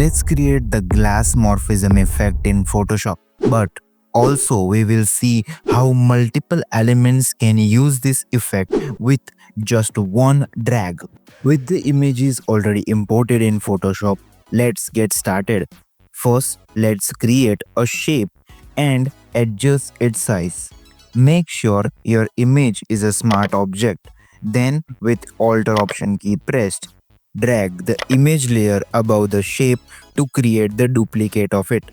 let's create the glass morphism effect in Photoshop. But also we will see how multiple elements can use this effect with just one drag. With the images already imported in Photoshop, let's get started. First, let's create a shape and adjust its size. Make sure your image is a smart object. Then, with Alt Option key pressed, drag the image layer above the shape to create the duplicate of it.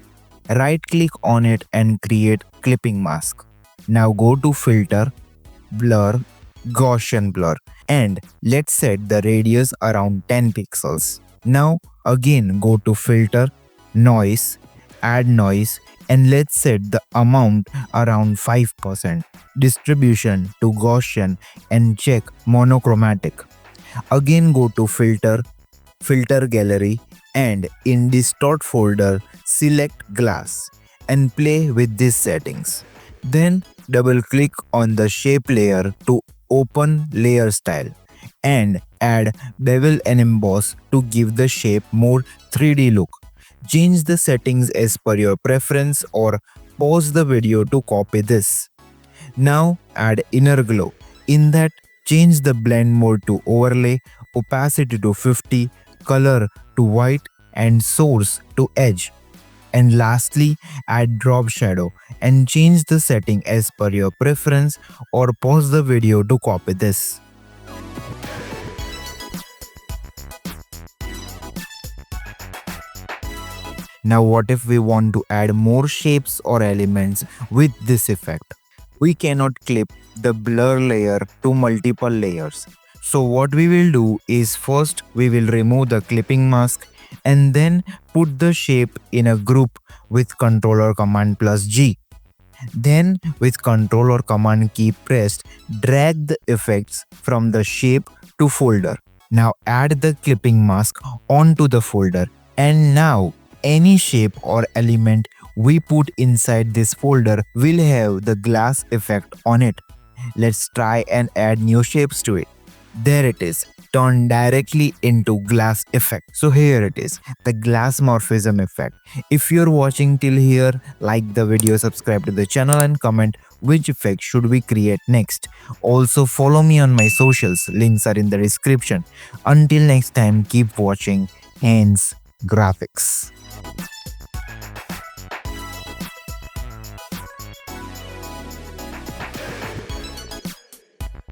Right click on it and create clipping mask. Now go to Filter, Blur, Gaussian Blur, and let's set the radius around 10 pixels. Now again go to Filter, Noise, Add Noise, and let's set the amount around 5%. Distribution to Gaussian and check monochromatic. Again go to Filter, Filter Gallery, and in Distort folder select Glass and play with these settings. Then double click on the shape layer to open layer style and add bevel and emboss to give the shape more 3D look. Change the settings as per your preference or pause the video to copy this. Now add inner glow. In that, change the blend mode to overlay, opacity to 50, color to white, and source to edge. And lastly, add drop shadow and change the setting as per your preference or pause the video to copy this. Now what if we want to add more shapes or elements with this effect? We cannot clip the blur layer to multiple layers. So what we will do is first we will remove the clipping mask and then put the shape in a group with Ctrl Command plus G. Then with Ctrl Command key pressed, drag the effects from the shape to folder. Now add the clipping mask onto the folder, and now any shape or element we put inside this folder will have the glass effect on it. Let's try and add new shapes to it. There it is, turned directly into glass effect. So here it is, the glass morphism effect. If you're watching till here, like the video, subscribe to the channel and comment which effect should we create next. Also follow me on my socials, links are in the description. Until next time, keep watching Haynes Graphics.